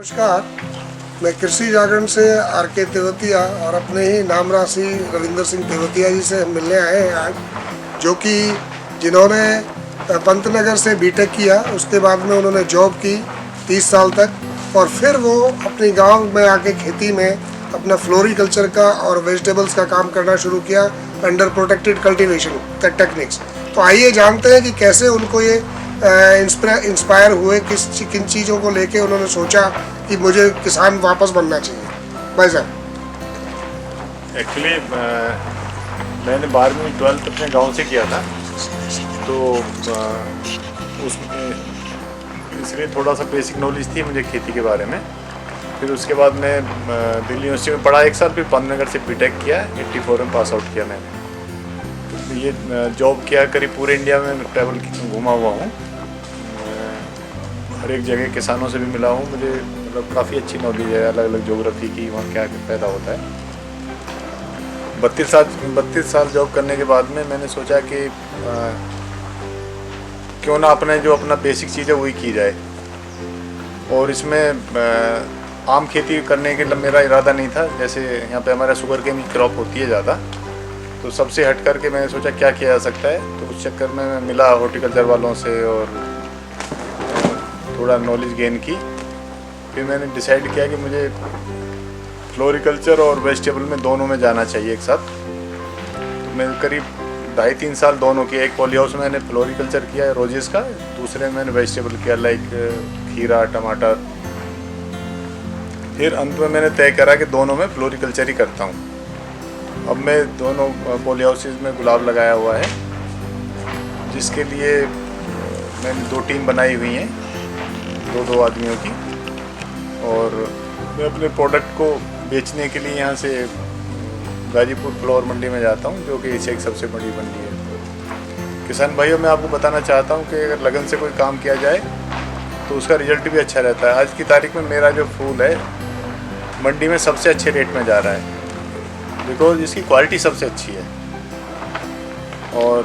नमस्कार, मैं कृषि जागरण से आर.के. तेवतिया और अपने ही नाम राशि रविंदर सिंह तेवतिया जी से मिलने आए हैं आज, जो कि जिन्होंने पंतनगर से बीटेक किया, उसके बाद में उन्होंने जॉब की 30 साल तक और फिर वो अपनी गांव में आके खेती में अपना फ्लोरिकल्चर का और वेजिटेबल्स का काम करना शुरू किया अंडर प्रोटेक्टेड कल्टीवेशन टेक्निक्स। तो आइए जानते हैं कि कैसे उनको ये इंस्पायर हुए, किन चीज़ों को लेके उन्होंने सोचा कि मुझे किसान वापस बनना चाहिए। भाई साहब, एक्चुअली मैंने 12वीं 12th अपने गांव से किया था, तो उसमें इसलिए थोड़ा सा बेसिक नॉलेज थी मुझे खेती के बारे में। फिर उसके बाद मैं दिल्ली यूनिवर्सिटी में पढ़ा 1 साल, फिर पंतनगर से बीटेक किया, 84 में पास आउट किया मैंने। तो ये जॉब किया, करीब पूरे इंडिया में ट्रैवल घूमा हुआ हूँ, हर एक जगह किसानों से भी मिला हूँ। मुझे मतलब काफ़ी अच्छी नॉलेज है अलग अलग ज्योग्राफी की, वहाँ क्या पैदा होता है। 32 साल जॉब करने के बाद में मैंने सोचा कि क्यों ना अपना बेसिक चीज़ है वही की जाए। और इसमें आम खेती करने के लिए मेरा इरादा नहीं था, जैसे यहाँ पे हमारा शुगर केन की क्रॉप होती है ज़्यादा, तो सबसे हट करके मैंने सोचा क्या किया जा सकता है। तो उस चक्कर में मैं मिला हॉर्टिकल्चर वालों से और थोड़ा नॉलेज गेन की। फिर मैंने डिसाइड किया कि मुझे फ्लोरिकल्चर और वेजिटेबल में दोनों में जाना चाहिए एक साथ। तो मैं करीब 2.5-3 साल दोनों किए। एक पॉली हाउस में मैंने फ्लोरिकल्चर किया रोजेस का, दूसरे में मैंने वेजिटेबल किया लाइक खीरा, टमाटर। फिर अंत में मैंने तय करा कि दोनों में फ्लोरिकल्चर ही करता हूँ। अब मैं दोनों पॉली हाउसेज में गुलाब लगाया हुआ है, जिसके लिए मैंने 2 टीम बनाई हुई हैं, 2 आदमियों की। और मैं अपने प्रोडक्ट को बेचने के लिए यहाँ से गाजीपुर फ्लावर मंडी में जाता हूँ, जो कि एशिया की सबसे बड़ी मंडी है। किसान भाइयों, मैं आपको बताना चाहता हूँ कि अगर लगन से कोई काम किया जाए तो उसका रिजल्ट भी अच्छा रहता है। आज की तारीख में मेरा जो फूल है मंडी में सबसे अच्छे रेट में जा रहा है, बिकॉज इसकी क्वालिटी सबसे अच्छी है। और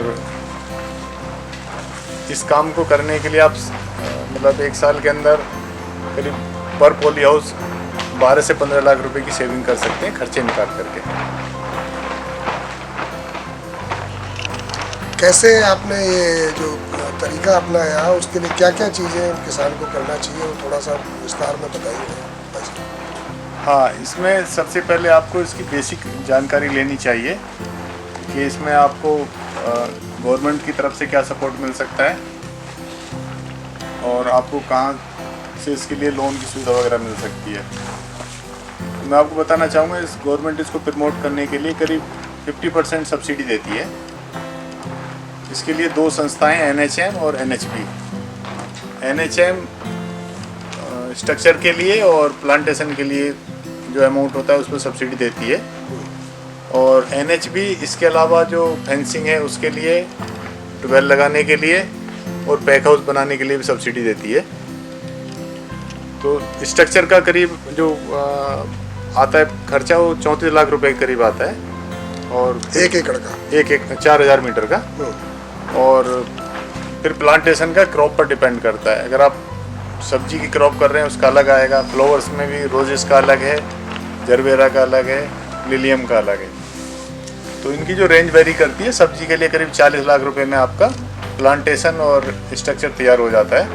इस काम को करने के लिए आप मतलब 1 साल के अंदर करीब पर पॉली हाउस 12 से 15 लाख रुपए की सेविंग कर सकते हैं, खर्चे निकाल करके। कैसे आपने ये जो तरीका अपनाया, उसके लिए क्या क्या चीज़ें किसान को करना चाहिए, वो थोड़ा सा विस्तार में बताइए। हाँ, इसमें सबसे पहले आपको इसकी बेसिक जानकारी लेनी चाहिए कि इसमें आपको गवर्नमेंट की तरफ से क्या सपोर्ट मिल सकता है और आपको कहाँ से इसके लिए लोन की सुविधा वगैरह मिल सकती है। तो मैं आपको बताना चाहूँगा, इस गवर्नमेंट इसको प्रमोट करने के लिए करीब 50% सब्सिडी देती है। इसके लिए 2 संस्थाएं, NHM और NHP। NHM स्ट्रक्चर के लिए और प्लांटेशन के लिए जो अमाउंट होता है उस पर सब्सिडी देती है, और NHP इसके अलावा जो फेंसिंग है उसके लिए, ट्यूबवेल लगाने के लिए और पैक हाउस बनाने के लिए भी सब्सिडी देती है। तो स्ट्रक्चर का करीब जो आता है खर्चा, वो 34 लाख रुपए के करीब आता है, और 1 एकड़ का 4000 मीटर का। और फिर प्लांटेशन का क्रॉप पर डिपेंड करता है। अगर आप सब्जी की क्रॉप कर रहे हैं उसका अलग आएगा, फ्लावर्स में भी रोजेस का अलग है, जरबेरा का अलग है, लिलियम का अलग है। तो इनकी जो रेंज वेरी करती है, सब्जी के लिए करीब 40 लाख रुपए में आपका प्लांटेशन और स्ट्रक्चर तैयार हो जाता है,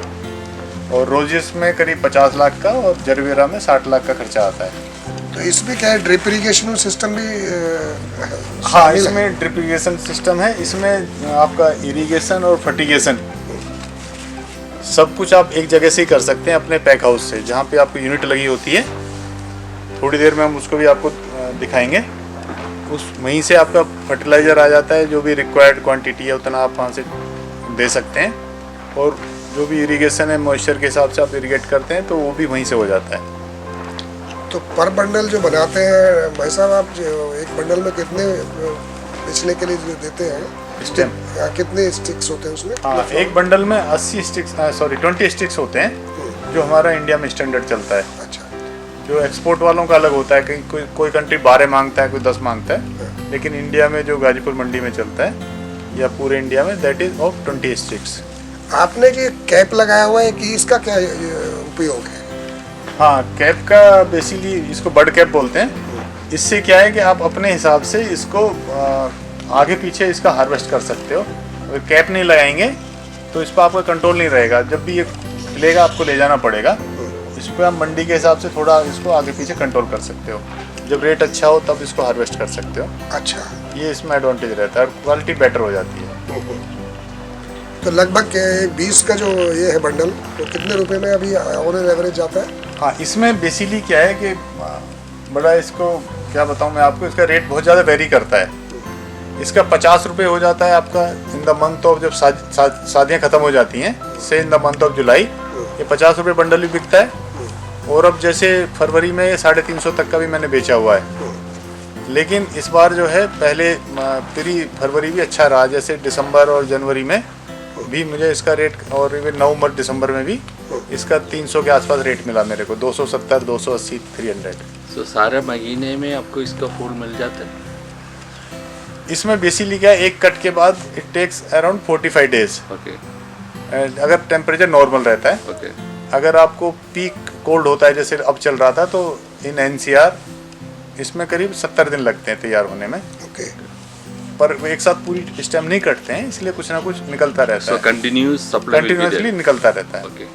और रोजेस में करीब 50 लाख का और जरबेरा में 60 लाख का खर्चा आता है। तो इसमें क्या है, ड्रिप इरिगेशन सिस्टम भी हाँ, इसमें ड्रिप इरिगेशन सिस्टम है। इसमें आपका इरिगेशन और फर्टिगेशन सब कुछ आप एक जगह से ही कर सकते हैं, अपने पैक हाउस से, जहाँ पे आपको यूनिट लगी होती है। थोड़ी देर में हम उसको भी आपको दिखाएंगे। वहीं से आपका फर्टिलाइज़र आ जाता है, जो भी रिक्वायर्ड क्वांटिटी है उतना आप वहाँ से दे सकते हैं, और जो भी इरिगेशन है मॉइस्चर के हिसाब से आप इरिगेट करते हैं तो वो भी वहीं से हो जाता है। तो पर बंडल जो बनाते हैं भाई साहब, आप एक बंडल में कितने बेचने के लिए देते हैं? स्टेम कितने स्टिक्स होते हैं उसमें? हाँ, एक बंडल में 20 स्टिक्स होते हैं, जो हमारा इंडिया में स्टैंडर्ड चलता है। अच्छा। जो एक्सपोर्ट वालों का अलग होता है, कहीं कोई कंट्री 12 मांगता है, कोई 10 मांगता है, लेकिन इंडिया में जो गाजीपुर मंडी में चलता है या पूरे इंडिया में, दैट इज ऑफ 20 स्टिक्स। आपने जो कैप लगाया हुआ है कि इसका क्या उपयोग है? हाँ, कैप का बेसिकली इसको बर्ड कैप बोलते हैं। इससे क्या है कि आप अपने हिसाब से इसको आगे पीछे इसका हार्वेस्ट कर सकते हो। अगर कैप नहीं लगाएंगे तो इस पर आपका कंट्रोल नहीं रहेगा, जब भी ये लेगा आपको ले जाना पड़ेगा। इस पर आप मंडी के हिसाब से थोड़ा इसको आगे पीछे कंट्रोल कर सकते हो। जब रेट अच्छा हो तब इसको हार्वेस्ट कर सकते हो। अच्छा, ये इसमें एडवांटेज रहता है और क्वालिटी बेटर हो जाती है। तो लगभग 20 का जो ये है बंडल, तो कितने रुपए में अभी ऑन एवरेज जाता है? हाँ, इसमें बेसिकली क्या है कि बड़ा इसको क्या बताऊँ मैं आपको, इसका रेट बहुत ज़्यादा वेरी करता है। इसका 50 रुपये हो जाता है आपका इन द मंथ ऑफ, जब शादियाँ ख़त्म हो जाती हैं से in the month of July, ये 50 रुपये बंडल भी बिकता है। और अब जैसे फरवरी में 350 तक का भी मैंने बेचा हुआ है। लेकिन इस बार जो है पहले प्री फरवरी भी अच्छा रहा, जैसे दिसंबर और जनवरी में भी मुझे इसका रेट, और नवंबर दिसंबर में भी इसका 300 के आसपास रेट मिला मेरे को, 270, 280, 300। तो सारे महीने में आपको इसका फूल मिल जाता है? इसमें बेसिकली क्या है, एक कट के बाद it takes around 45 days, okay अगर टेम्परेचर नॉर्मल रहता है। ओके अगर आपको पीक कोल्ड होता है जैसे अब चल रहा था, तो इन एनसीआर इसमें करीब 70 दिन लगते हैं तैयार होने में। ओके, पर वो एक साथ पूरी स्टेम नहीं कटते हैं, इसलिए कुछ ना कुछ निकलता रहता सो है, कंटिन्यूअस सप्लाई कंटिन्यूसली निकलता रहता है। Okay.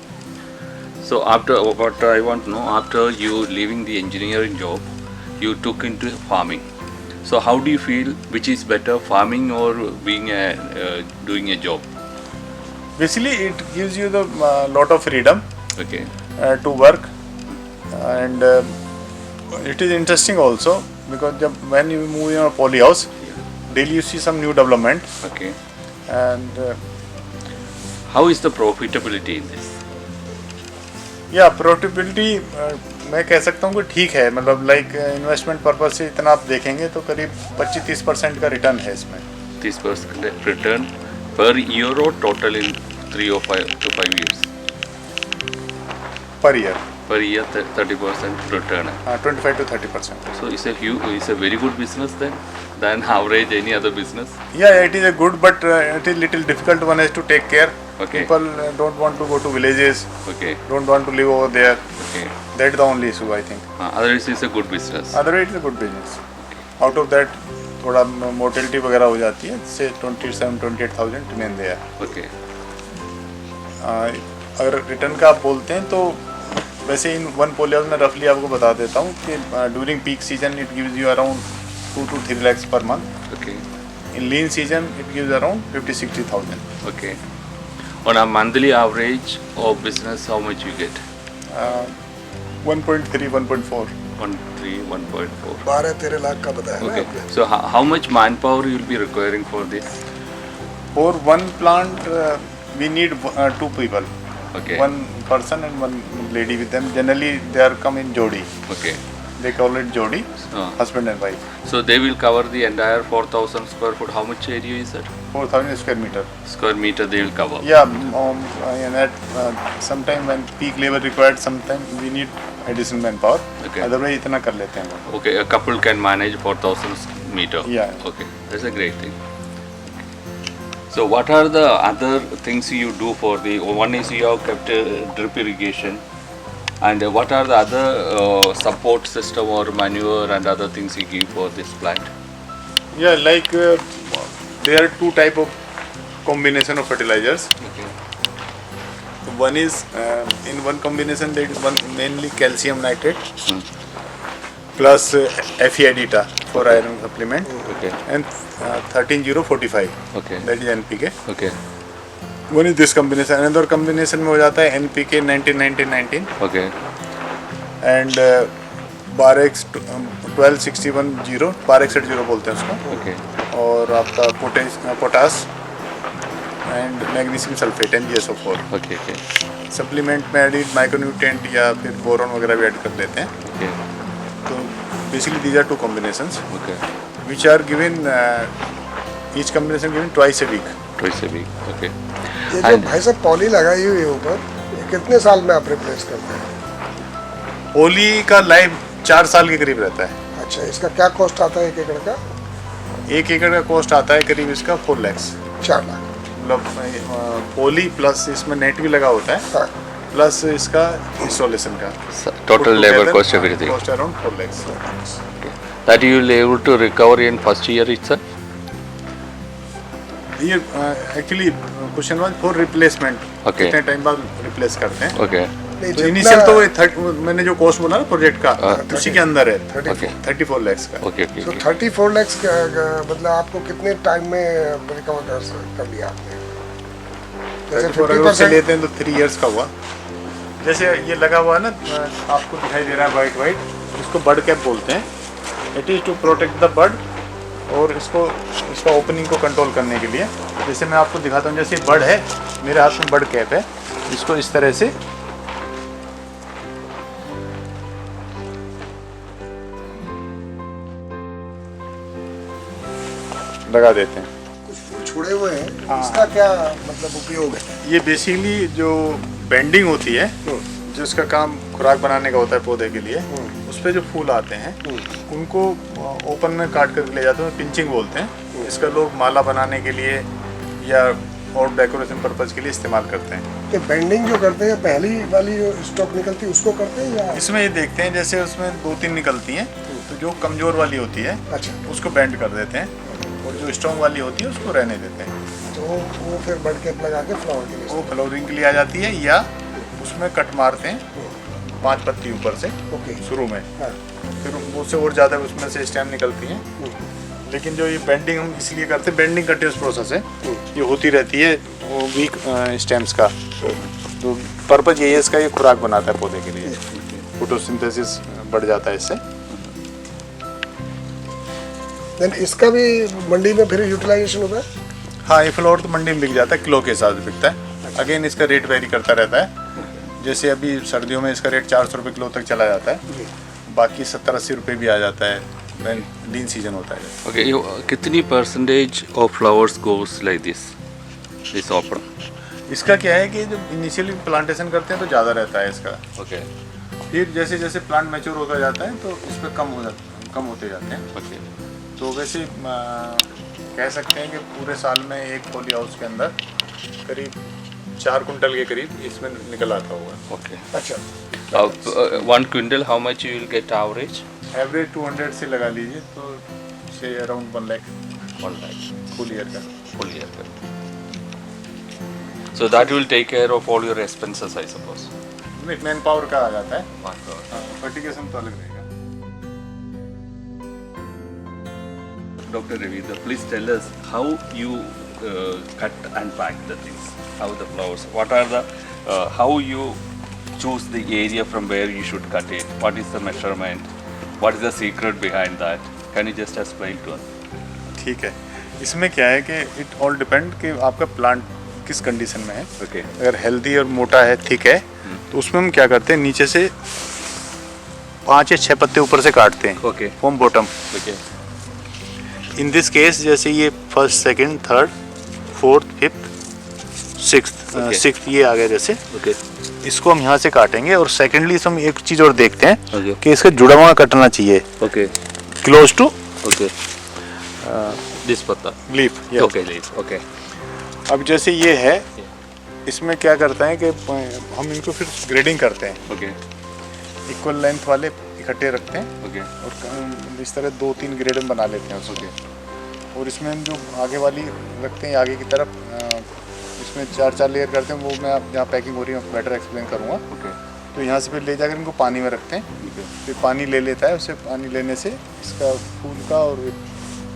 So after what I want to know, after you leaving the engineering job, you took into farming. So how do you feel? Which is better, farming or being doing a job? Basically, it gives you the lot of freedom Okay. to work, and it is interesting also because when you move in a poly house, daily you see some new development, Okay. and How is the profitability in this? या profitability मैं कह सकता हूँ कि ठीक है, मतलब like investment purpose से इतना आप देखेंगे तो करीब 25-30% का रिटर्न है इसमें। 30% return per year or total in 3 or 5 to 5 years? Per year, Per year 30% return. हाँ, 25 to 30%। So it's a very good business then than average any other business. Yeah, it is a good, but it is little difficult. One has to take care. Okay. People don't want to go to villages, Okay. don't want to live over there. Okay. That's the only issue, I think. Otherwise it's a good business. Otherwise, it's a good business. Out of that, थोड़ा mortality वगैरह हो जाती है, से 27-28,000 remain there. Okay. अगर return का आप बोलते हैं तो वैसे इन वन पोली हाउस में रफली आपको बता देता हूँ कि during peak season it gives you around 2 to 3 lakhs per month. Okay. In lean season, it gives around 50-60,000. Okay. On a monthly average of business, how much you get? 1.3, 1.4. 1.3, 1.4. 12-13 lakh का बताया ना Okay. आपने? So how much manpower you will be requiring for this? For one plant, we need 2 people. Okay. One person and one lady with them. Generally, they are come in jodi. Okay. They call it jodi, Uh, husband and wife. so they will cover the entire 4,000 square foot. How much area is that? 4,000 square meter. Square meter they will cover. Yeah, and at sometime when peak labor required, sometime we need additional manpower. Okay. Otherwise, इतना कर लेते हैं हम लोग. Okay, a couple can manage 4,000 meter. Yeah. Okay, that's a great thing. So what are the other things you do for the? One is you have kept drip irrigation, and what are the other support system or manure and other things you give for this plant? Yeah, like there are 2 type of combination of fertilizers. Okay. One is in one combination there is one mainly calcium nitrate plus FeAdita for iron supplement, Okay. and 13-0-45, Okay. that is NPK. Okay. One is this combination. Another combination में हो जाता है NPK 19-19-19 Okay. and Barex 12-61-0, Barex 0 बोलते हैं उसको, Okay. और आपका potash and magnesium sulphate MgSO4। Okay. Okay. Supplement में एडिड माइक्रोन्यूट्रिएंट या फिर बोरॉन वगैरह भी ऐड कर देते हैं। Okay. तो basically these are 2 combinations Okay. which are given each combination given twice a week. Twice a week. Okay. ये जो And- भाई साहब पॉली लगाई हुई है ऊपर, ये कितने साल में आप रिप्लेस करते हैं? होली का लाइफ 4 साल के करीब रहता है। अच्छा, इसका क्या कॉस्ट आता है 1 एकड़ का? 1 एकड़ का कॉस्ट आता है करीब इसका 4 lakhs, 4 लाख। मतलब होली प्लस इसमें नेट भी लगा होता है, हाँ, प्लस इसका इंस्टॉलेशन का Total labor cost, everything. Cost around 4 lakhs. That you will able to recover in first year itself? ये actually question was for replacement, Okay. कितने टाइम बाद रिप्लेस करते हैं. Okay. नहीं, तो जितना- इनिशियल तो ये मैंने जो कॉस्ट बोला ना प्रोजेक्ट का, उसी के अंदर है. 34 lakhs का. Okay, okay, तो okay. 34 lakhs मतलब आपको कितने टाइम में रिकवर कर लिया आपने? जैसे 34 से 50% लेते हैं तो 3 years का हुआ. जैसे ये लगा हुआ है ना, आपको दिखाई दे रहा है वाइट, इसको बर्ड कैप बोलते हैं. It is to protect the bird, और इसका ओपनिंग को कंट्रोल करने के लिए. जैसे मैं आपको दिखाता हूँ, जैसे बर्ड है, मेरे हाथ में बर्ड कैप है, इसको इस तरह से लगा देते हैं. कुछ फूल छुड़े हुए हैं, हाँ। इसका क्या मतलब उपयोग है? ये बेसिकली जो बेंडिंग होती है, जिसका काम खुराक बनाने का होता है पौधे के लिए, उस पे जो फूल आते हैं उनको ओपन में काट कर ले जाते हैं, पिंचिंग बोलते हैं. इसका लोग माला बनाने के लिए या और डेकोरेशन पर्पज के लिए इस्तेमाल करते हैं. कि बेंडिंग जो करते हैं, पहली वाली जो स्टॉक निकलती है उसको करते हैं या? इसमें ये देखते हैं, जैसे उसमें 2-3 निकलती हैं, तो जो कमज़ोर वाली होती है अच्छा, उसको बेंड कर देते हैं, और जो स्ट्रॉन्ग वाली होती है उसको रहने देते हैं. तो वो फिर बर्ड कैप लगा के फ्लावर के लिए? वो फ्लावरिंग के लिए आ जाती है, या उसमें कट मारते हैं 5 पत्ती ऊपर से ओके, शुरू में, हाँ, फिर उससे और ज़्यादा उसमें से स्टेम निकलती हैं. लेकिन जो ये बेंडिंग हम इसलिए करते हैं, बेंडिंग कंटिन्यूस प्रोसेस है, ये होती रहती है वो वीक स्टेम्स का. तो पर्पज यही है इसका, ये खुराक बनाता है पौधे के लिए, फोटोसिंथेसिस बढ़ जाता है इससे. देन इसका भी मंडी में फिर यूटिलाइजेशन होता है? हाँ, ये फ्लावर तो मंडी में बिक जाता है, किलो के हिसाब से बिकता है. अगेन इसका रेट वेरी करता रहता है. जैसे अभी सर्दियों में इसका रेट 400 रुपये किलो तक चला जाता है, बाकी 70-80 रुपये भी आ जाता है व्हेन लीन सीजन होता है. Okay, कितनी percentage of flowers goes like this open? इसका क्या है कि जब इनिशियली प्लांटेशन करते हैं तो ज़्यादा रहता है इसका. Okay, फिर जैसे जैसे प्लांट मैच्योर होता जाता है तो इस पर कम होते जाते हैं. okay. तो वैसे कह सकते हैं कि पूरे साल में एक पॉली हाउस के अंदर करीब 4 कुंटल के करीब इसमें निकल आता होगा. Okay. अच्छा, 1 quintal, how much you will get average? Average 200 से लगा लीजिए तो से around 1 lakh 1 lakh full year का. full year. So that will take care of all your expenses, I suppose. Man power का आ जाता है, फर्टिगेशन तो अलग रहेगा. Dr. Ravindra, please tell us how you cut and pack the things, how the flowers, what are the, how you choose the area from where you should cut it, what is the measurement, what is the secret behind that? Can you just explain to us? ठीक है, इसमें क्या है कि it all depend कि आपका plant किस condition में है. Okay. अगर हेल्दी और मोटा है, थिक है, तो उसमें हम क्या करते हैं, नीचे से 5 या 6 पत्ते ऊपर से काटते हैं. Okay. From bottom. Okay. In this case जैसे ये first, second, third, fourth, fifth, sixth ये आ गया जैसे, Okay. इसको हम यहाँ से काटेंगे. और सेकेंडली हम एक चीज़ और देखते हैं Okay. कि इसका जुड़ा हुआ कटना चाहिए Okay. Close to Okay. This patta. Leaf. Okay, leaf. Okay. अब जैसे ये है, इसमें क्या करते हैं कि हम इनको फिर ग्रेडिंग करते हैं. Okay. इक्वल लेंथ वाले इकट्ठे रखते हैं Okay. और इस तरह 2-3 ग्रेड में बना लेते हैं उसके. और इसमें हम जो आगे वाली रखते हैं आगे की तरफ, इसमें 4-4 लेयर करते हैं. वो मैं आप जहाँ पैकिंग हो रही है बेटर एक्सप्लेन करूँगा. Okay. तो यहाँ से फिर ले जाकर इनको पानी में रखते हैं. फिर पानी ले लेता है, उससे पानी लेने से इसका फूल का और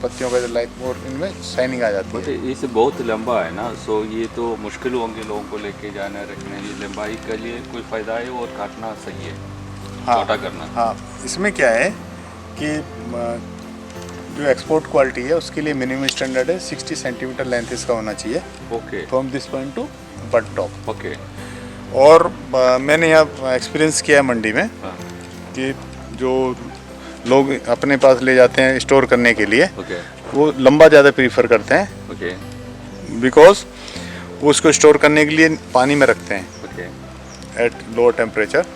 पत्तियों का जो लाइफ और इनमें शाइनिंग आ जाती बट है. इसे बहुत लंबा है ना, सो ये तो मुश्किल होंगे लोगों को लेके जाना रखने. ये लंबाई के लिए कोई फ़ायदा है और काटना सही है, छोटा करना. हाँ, इसमें क्या है कि जो एक्सपोर्ट क्वालिटी है उसके लिए मिनिमम स्टैंडर्ड है 60 सेंटीमीटर लेंथ इसका होना चाहिए okay. From this point two but top. Okay. और मैंने यहाँ एक्सपीरियंस किया है मंडी में हाँ. कि जो लोग अपने पास ले जाते हैं स्टोर करने के लिए, ओके. वो लंबा ज़्यादा प्रीफर करते हैं. ओके. बिकॉज वो उसको स्टोर करने के लिए पानी में रखते हैं ओके. At lower temperature.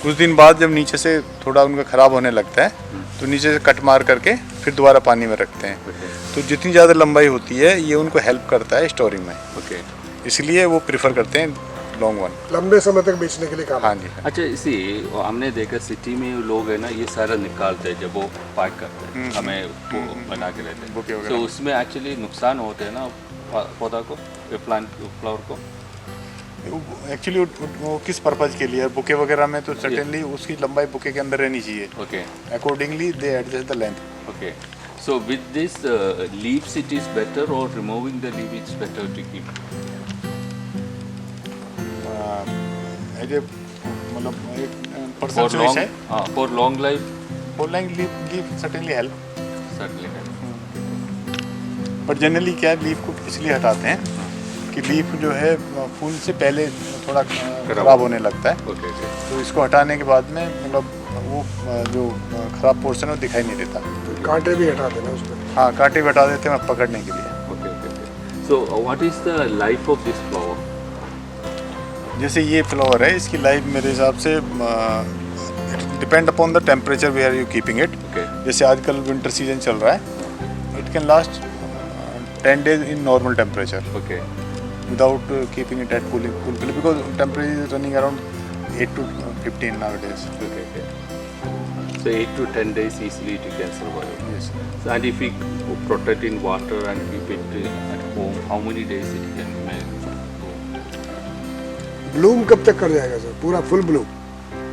कुछ दिन बाद जब नीचे से थोड़ा उनका ख़राब होने लगता है तो नीचे से कट मार करके फिर दोबारा पानी में रखते हैं. तो जितनी ज़्यादा लंबाई होती है ये उनको हेल्प करता है स्टोरिंग में, ओके. इसलिए वो प्रेफर करते हैं लॉन्ग वन। लंबे समय तक बेचने के लिए काम हाँ जी। अच्छा, इसी हमने देखा सिटी में लोग है ना ये सारा निकालते हैं जब वो पैक करते हैं, हमें वो बना के लेते बुके हैं, वगैरह। तो उसमें एक्चुअली नुकसान होते हैं ना पौधा को, प्लांट फ्लावर को। एक्चुअली वो किस पर्पज के लिए, बुके वगैरह में तो सर्टेनली उसकी लंबाई बुके के अंदर रहनी चाहिए। Okay accordingly they adjust the length. Okay, so with this leaves it is better or removing the leaf it's better to keep? As a मतलब एक For पर्सनल चॉइस long, है। for long life for long live certainly help. certainly help. But generally क्या leaf को इसलिए हटाते हैं कि leaf जो है फूल से पहले थोड़ा खराब होने लगता है, Okay, okay. तो इसको हटाने के बाद में मतलब वो जो खराब पोर्शन है वो दिखाई नहीं देता। कांटे भी हटा देना उसमें। हाँ, कांटे भी हटा देते हैं पकड़ने के लिए। Okay, okay, okay. So what is the life of this flower? जैसे ये फ्लावर है, इसकी लाइफ मेरे हिसाब से depend upon the temperature where you keeping it. Okay. जैसे आजकल विंटर सीजन चल रहा है, it can last 10 days in normal temperature Okay. without keeping it at cooling because temperature is running around 8 to 15 nowadays. Okay, okay. So 8 to 10 days easily it can survive. Yes. So, and if we protect in water and keep it at home, how many days it can make? Bloom कब तक कर जाएगा sir? पूरा full bloom?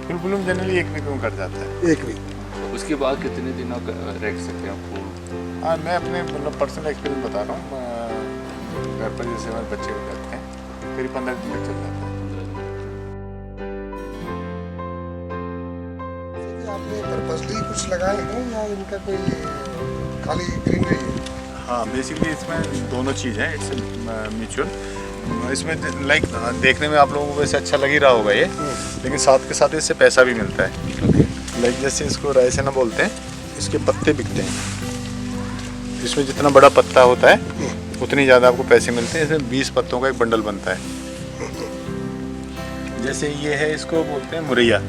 Full bloom generally 1 week में कर जाता है। 1 week. उसके बाद कितने दिनों का रख सकते हैं फूल? हाँ, मैं अपने मतलब पर्सनल एक्सपीरियंस बता रहा हूँ। घर पर जैसे हमारे बच्चे को करते हैं, करीब 15 दिन तक चल जाता है। आपने पर्पसली कुछ लगाए हैं या इनका कोई खाली ग्रीनरी है? हाँ, बेसिकली इसमें दोनों चीज़ हैं, इट्स म्यूचुअल। इसमें लाइक देखने में आप लोगों को वैसे अच्छा लग ही रहा होगा ये, लेकिन साथ के साथ इससे पैसा भी मिलता है। लाइक जैसे इसको रायसेना बोलते हैं, इसके पत्ते बिकते हैं। इसमें जितना बड़ा पत्ता होता है उतनी ज़्यादा आपको पैसे मिलते हैं। इसमें 20 पत्तों का एक बंडल बनता है। जैसे ये है, इसको बोलते हैं मुरैया।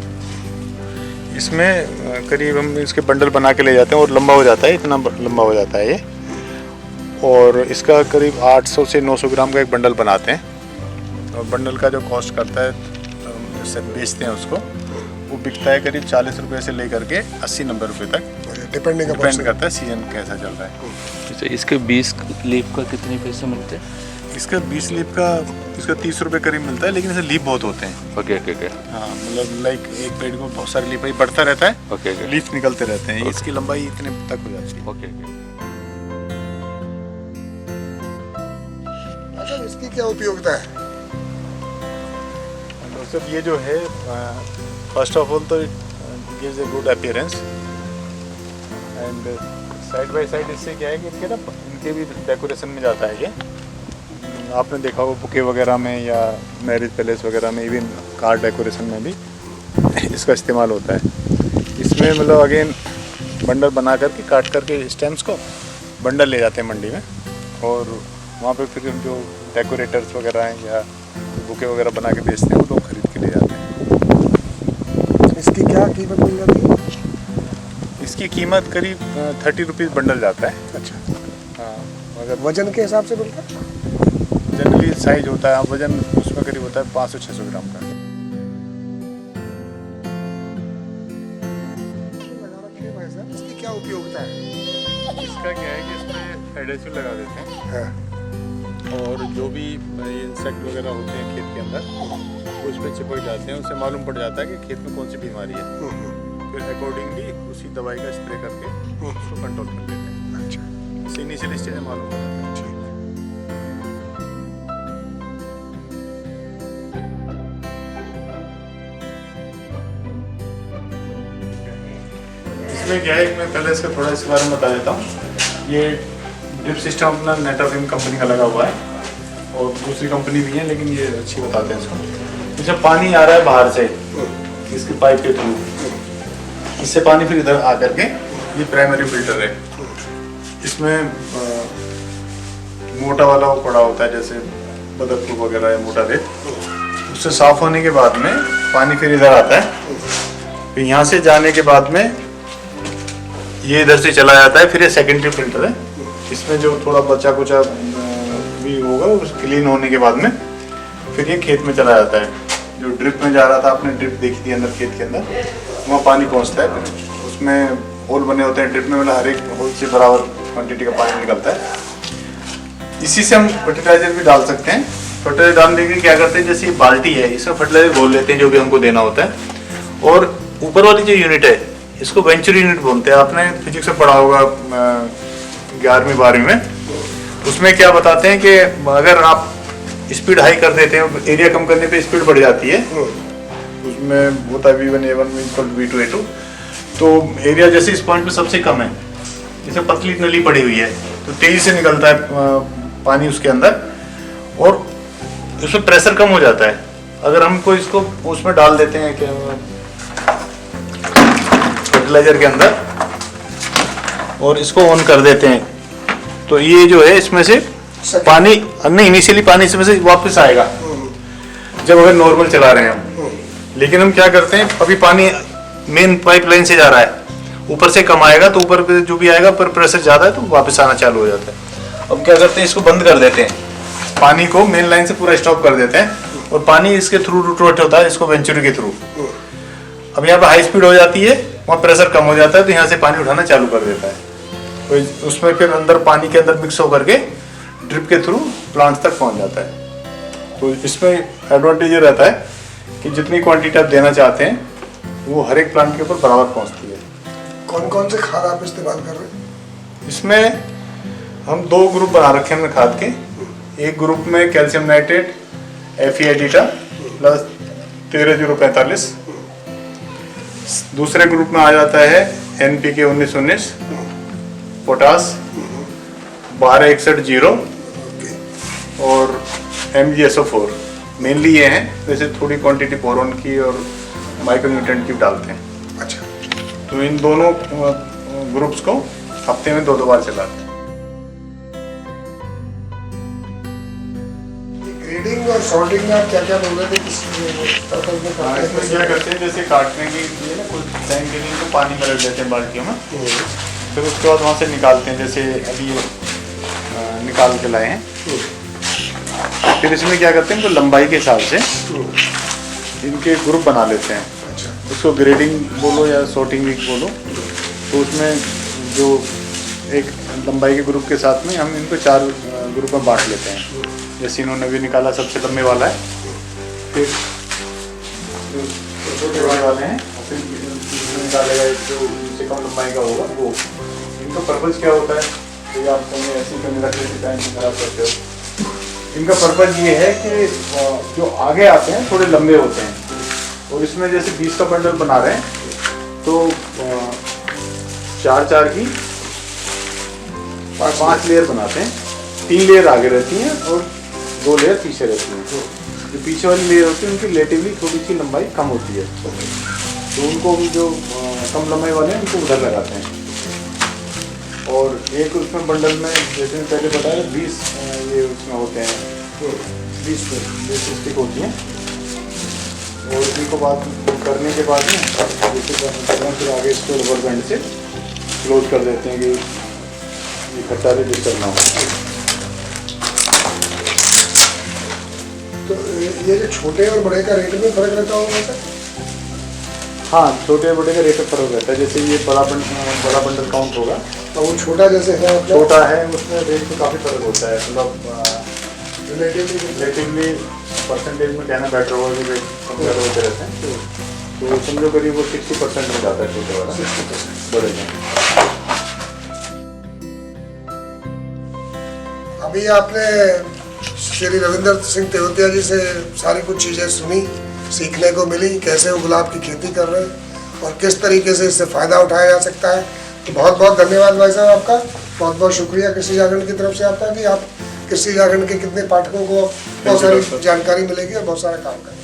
इसमें करीब हम इसके बंडल बना के ले जाते हैं और लंबा हो जाता है, इतना लंबा हो जाता है ये। और इसका करीब 800 से 900 ग्राम का एक बंडल बनाते हैं। और बंडल का जो कॉस्ट करता है, जिससे बेचते हैं उसको, वो बिकता है करीब 40 रुपये से लेकर के 80-90 रुपये तक। डिपेंड करता है सीजन कैसा चल रहा है। तो इसके 20 लीफ का कितने पैसे मिलते हैं? इसका 20 लीफ का इसका 30 रुपये करीब मिलता है, लेकिन इसमें लीफ बहुत होते हैं। Okay okay okay. हाँ, मतलब लाइक एक पेड़ को बहुत सारी लीफ बढ़ता रहता है। Okay okay. लीफ निकलते रहते हैं। इसकी लंबाई इतने तक हो जाती है। Okay okay. अच्छा, इसकी क्या उपयोगिता है? दोस्तों, ये जो है फर्स्ट ऑफ ऑल तो it gives a good appearance and side by side इससे क्या है कि इनके भी डेकोरेशन में जाता है ये। आपने देखा होगा बुके वगैरह में या मैरिज पैलेस वगैरह में, इवन कार डेकोरेशन में भी इसका इस्तेमाल होता है। इसमें मतलब अगेन बंडल बना करके काट करके स्टेम्स को बंडल ले जाते हैं मंडी में, और वहाँ पे फिर जो डेकोरेटर्स वगैरह हैं या बुके वगैरह बना के बेचते हैं, वो लोग खरीद के ले जाते हैं। इसकी क्या कीमत मिल जाती है? इसकी कीमत करीब 30 रुपीज़ बंडल जाता है। अच्छा। हाँ, अगर वजन के हिसाब से मिलता है? जनरली साइज होता है, वजन उसमें करीब होता है 500-600 ग्राम का। इसकी क्या उपयोगिता है? इसका क्या है कि इसमें एडेसिव लगा देते हैं, हाँ। और जो भी इंसेक्ट वगैरह होते हैं खेत के अंदर, वो उस पर चिपक जाते हैं। उससे मालूम पड़ जाता है कि खेत में कौन सी बीमारी है। फिर अकॉर्डिंगली उसी दवाई का स्प्रे करके उसको कंट्रोल कर देते हैं। अच्छा, इससे इनिशियल स्टेज में मालूम पड़ जाता है। ठीक। इसमें क्या है, मैं पहले इसका थोड़ा इसके बारे में बता देता हूँ। ये ड्रिप सिस्टम अपना नेटाफिम कंपनी का लगा हुआ है, और दूसरी कंपनी भी है, लेकिन ये अच्छी बताते हैं इसको। इसमें पानी आ रहा है बाहर से इसके पाइप के थ्रू, इससे पानी फिर इधर आ करके, ये प्राइमरी फिल्टर है। इसमें मोटा वाला वो पड़ा होता है, जैसे बदकपुर वगैरह या मोटा रेत, उससे साफ होने के बाद में पानी फिर इधर आता है। फिर यहाँ से जाने के बाद में ये इधर से चला जाता है। फिर ये सेकेंडरी फिल्टर है, इसमें जो थोड़ा बचा कुचा भी होगा उस क्लीन होने के बाद में फिर ये खेत में चला जाता है। जो ड्रिप में जा रहा था, आपने ड्रिप देखी थी अंदर खेत के अंदर, वहाँ पानी पहुँचता है, फिर उसमें होल बने होते हैं ड्रिप में, मतलब हर एक होल से बराबर क्वांटिटी का पानी निकलता है। इसी से हम फर्टिलाइजर भी डाल सकते हैं। फर्टिलाइजर डालने के लिए क्या करते हैं, जैसे ये बाल्टी है, इसमें फर्टिलाइजर घोल लेते हैं जो भी हमको देना होता है, और ऊपर वाली जो यूनिट है इसको वेंचर यूनिट बोलते हैं। आपने फिजिक्स में पढ़ा होगा 11वीं 12वीं में, उसमें क्या बताते हैं कि अगर आप स्पीड हाई कर देते हैं, एरिया कम करने पे स्पीड बढ़ जाती है, उसमें होता है V1 A1 V2 A2, तो एरिया जैसे इस पॉइंट पे सबसे कम है, जैसे पतली नली पड़ी हुई है, तो तेजी से निकलता है पानी उसके अंदर और उसमें प्रेशर कम हो जाता है। अगर हमको इसको उसमें डाल देते हैं क्या फर्टिलाइजर के अंदर और इसको ऑन कर देते हैं, तो ये जो है इसमें से पानी नहीं, इनिशियली पानी इसमें से वापस आएगा जब अगर नॉर्मल चला रहे हैं हम। लेकिन हम क्या करते हैं, अभी पानी मेन पाइपलाइन से जा रहा है, ऊपर से कम आएगा तो ऊपर पे जो भी आएगा पर प्रेशर ज़्यादा है तो वापस आना चालू हो जाता है। अब क्या करते हैं, इसको बंद कर देते हैं, पानी को मेन लाइन से पूरा स्टॉप कर देते हैं और पानी इसके थ्रू रोटेट होता है, इसको वेंचुरी के थ्रू। अब यहाँ पर हाई स्पीड हो जाती है, वहाँ प्रेशर कम हो जाता है, तो यहाँ से पानी उठाना चालू कर देता है, तो उसमें फिर अंदर पानी के अंदर मिक्स होकर के ड्रिप के थ्रू प्लांट तक पहुँच जाता है। तो इसमें एडवांटेज ये रहता है कि जितनी क्वांटिटी आप देना चाहते हैं वो हर एक प्लांट के ऊपर बराबर पहुँचती है। कौन कौन से खाद आप इस्तेमाल कर रहे हैं? इसमें हम 2 ग्रुप बना रखे हैं खाद के। एक ग्रुप में कैल्शियम नाइट्रेट Fe एडिटा प्लस 13-0-45, दूसरे ग्रुप में आ जाता है NPK 19-19, पोटास 12-61-0 और MgSO4। मेनली ये हैं, वैसे थोड़ी क्वांटिटी बोरॉन की और माइक्रोन्यूट्रेंट की डालते हैं। अच्छा, तो इन दोनों ग्रुप्स को हफ्ते में 2 बार चलाते हैं। ग्रेडिंग और सॉर्टिंग में आप क्या क्या बोल रहे थे, किस पर्पज में करते हैं? इसमें क्या करते हैं, जैसे काटने के लिए ना कुछ टाइम के लिए इनको पानी में रख देते हैं बाल्टियों में, फिर उसके बाद वहाँ से निकालते हैं, जैसे अभी ये निकाल के लाए हैं। फिर इसमें क्या करते हैं, इनको लंबाई के हिसाब से इनके ग्रुप बना लेते हैं। अच्छा, उसको ग्रेडिंग बोलो या सॉर्टिंग भी बोलो, तो उसमें जो एक लंबाई के ग्रुप के साथ में हम इनको 4 ग्रुप में बांट लेते हैं। जैसे इन्होंने भी निकाला सबसे लंबे वाला है, फिर जो छोटे वाले हैं, फिर निकालेगा जो इनसे कम लंबाई का होगा वो। इनका पर्पज़ क्या होता है, तो आप कहीं ऐसी कहीं रख लेते टाइम खराब करते हो। इनका पर्पज़ ये है कि जो आगे आते हैं थोड़े लंबे होते हैं, और इसमें जैसे 20 का बंडल बना रहे हैं तो 4-4 की 5 लेयर बनाते हैं। 3 लेयर आगे रहती हैं और 2 लेयर पीछे रहती हैं। जो पीछे वाली लेयर होती है उनकी रिलेटिवली थोड़ी सी लंबाई कम होती है, तो उनको जो कम लंबाई वाले हैं उनको उधर लगाते हैं। और एक उसमें बंडल में जैसे मैं पहले बताया 20 ये उसमें होते हैं, 20 स्टिक होती हैं, और इनको बाद करने के बाद में जैसे फिर आगे इसको रबर बैंड से क्लोज कर देते हैं कि ये खट्टा भी डिस्टर्ब ना हो। तो ये जो छोटे और बड़े का रेट में फर्क रहता होगा सर? हाँ, छोटे बड़े का रेट में फर्क रहता है। जैसे ये बड़ा बंडल काउंट होगा, तो वो छोटा जैसे है मतलब छोटा है उसमें रेट में काफ़ी फर्क होता है, मतलब रिलेटिवली परसेंटेज में कहना बेटर होगा कि रेट कम ज़्यादा होते रहते हैं। तो समझो करीब वो 60% में जाता है छोटे वाला, 60% बड़े में। अभी आपने श्री रविंदर सिंह तेवतिया जी से सारी कुछ चीज़ें सुनी, सीखने को मिली, कैसे वो गुलाब की खेती कर रहे हैं और किस तरीके से इससे फ़ायदा उठाया जा सकता है। तो बहुत बहुत धन्यवाद भाई साहब आपका, बहुत बहुत शुक्रिया कृषि जागरण की तरफ से आपका कि आप कृषि जागरण के कितने पाठकों को बहुत सारी जानकारी मिलेगी और बहुत सारा काम करेंगे।